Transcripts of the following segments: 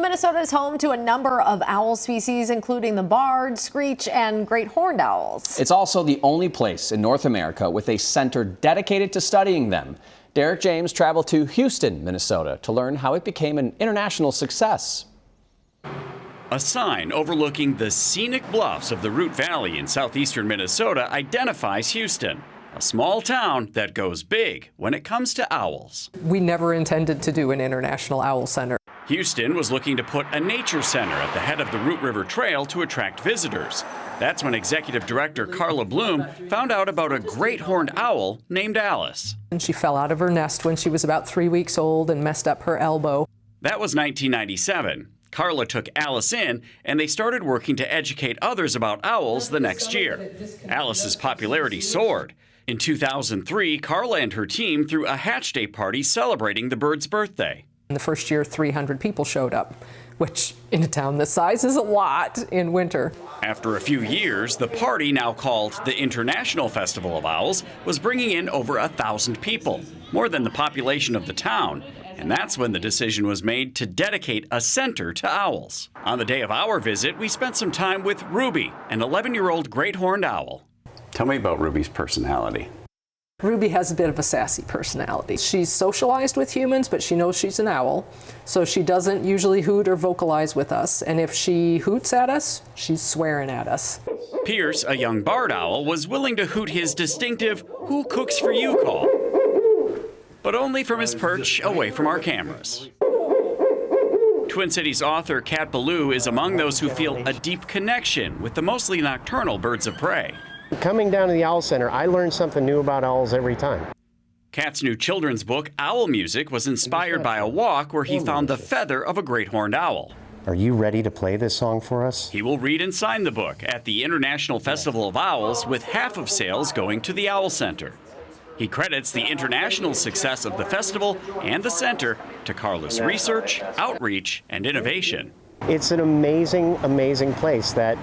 Minnesota is home to a number of owl species, including the barred, screech, and great horned owls. It's also the only place in North America with a center dedicated to studying them. Derek James traveled to Houston, Minnesota, to learn how it became an international success. A sign overlooking the scenic bluffs of the Root Valley in southeastern Minnesota identifies Houston, a small town that goes big when it comes to owls. We never intended to do an international owl center. Houston was looking to put a nature center at the head of the Root River Trail to attract visitors. That's when Executive Director Carla Bloom found out about a great horned owl named Alice. And she fell out of her nest when she was about 3 weeks old and messed up her elbow. That was 1997. Carla took Alice in, and they started working to educate others about owls the next year. Alice's popularity soared. In 2003, Carla and her team threw a hatch day party celebrating the bird's birthday. In the first year, 300 people showed up, which in a town this size is a lot in winter. After a few years, the party, now called the International Festival of Owls, was bringing in over 1,000 people, more than the population of the town. And that's when the decision was made to dedicate a center to owls. On the day of our visit, we spent some time with Ruby, an 11-year-old great horned owl. Tell me about Ruby's personality. Ruby has a bit of a sassy personality. She's socialized with humans, but she knows she's an owl, so she doesn't usually hoot or vocalize with us. And if she hoots at us, she's swearing at us. Pierce, a young barred owl, was willing to hoot his distinctive "Who cooks for you" call, but only from his perch away from our cameras. Twin Cities author Kat Ballou is among those who feel a deep connection with the mostly nocturnal birds of prey. Coming down to the Owl Center, I learned something new about owls every time. Kat's new children's book, Owl Music, was inspired by a walk where he found the feather of a great horned owl. Are you ready to play this song for us? He will read and sign the book at the International Festival of Owls, with half of sales going to the Owl Center. He credits the international success of the festival and the center to Carla's research, outreach, and innovation. It's an amazing, amazing place that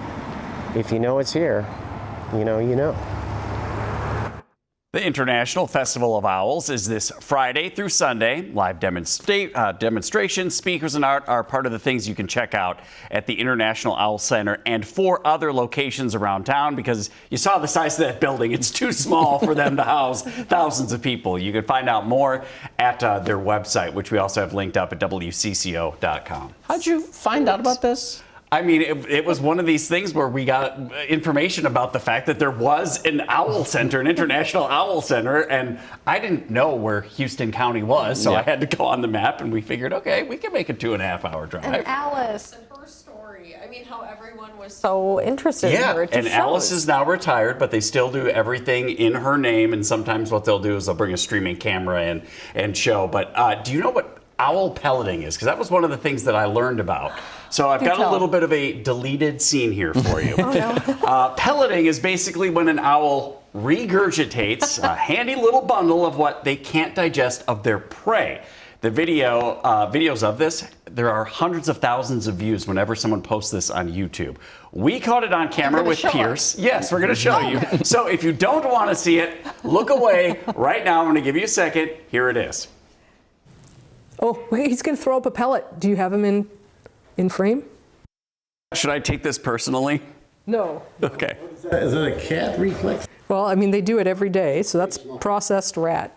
if you know it's here, you know, you know. The International Festival of Owls is this Friday through Sunday. Live demonstrations, speakers, and art are part of the things you can check out at the International Owl Center and 4 other locations around town, because you saw the size of that building. It's too small for them to house thousands of people. You can find out more at their website, which we also have linked up at WCCO.com. How'd you find out about this? I mean, it was one of these things where we got information about the fact that there was an owl center, an international owl center, and I didn't know where Houston County was, so I had to go on the map, and we figured, okay, we can make a 2.5-hour drive. And Alice and her story, I mean, how everyone was so interested in her. And Alice is now retired, but they still do everything in her name, and sometimes what they'll do is they'll bring a streaming camera in and show. But do you know what owl pelleting is? Because that was one of the things that I learned about. So I've got a little bit of a deleted scene here for you. Oh, no. Pelleting is basically when an owl regurgitates a handy little bundle of what they can't digest of their prey. The videos of this, there are hundreds of thousands of views whenever someone posts this on YouTube. We caught it on camera with Pierce. Yes, we're going to show you. So if you don't want to see it, look away right now. I'm going to give you a second. Here it is. Oh, wait, he's going to throw up a pellet. Do you have him in frame? Should I take this personally? No. Okay. Is that a cat reflex? Well, I mean, they do it every day, so that's processed rat.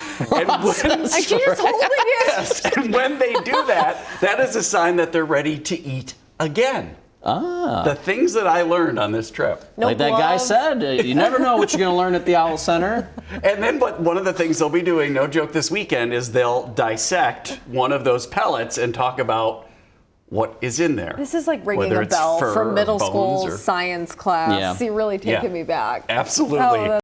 And when, I keep just holding it. Yes, and when they do that, that is a sign that they're ready to eat again. Ah. The things that I learned on this trip. No like that guy gloves. said, you never know what you're going to learn at the Owl Center. And then one of the things they'll be doing, no joke, this weekend is they'll dissect one of those pellets and talk about what is in there. This is like ringing Whether a it's bell fur from middle or bones school or- science class. Yeah. You're really taking me back. Absolutely. Oh,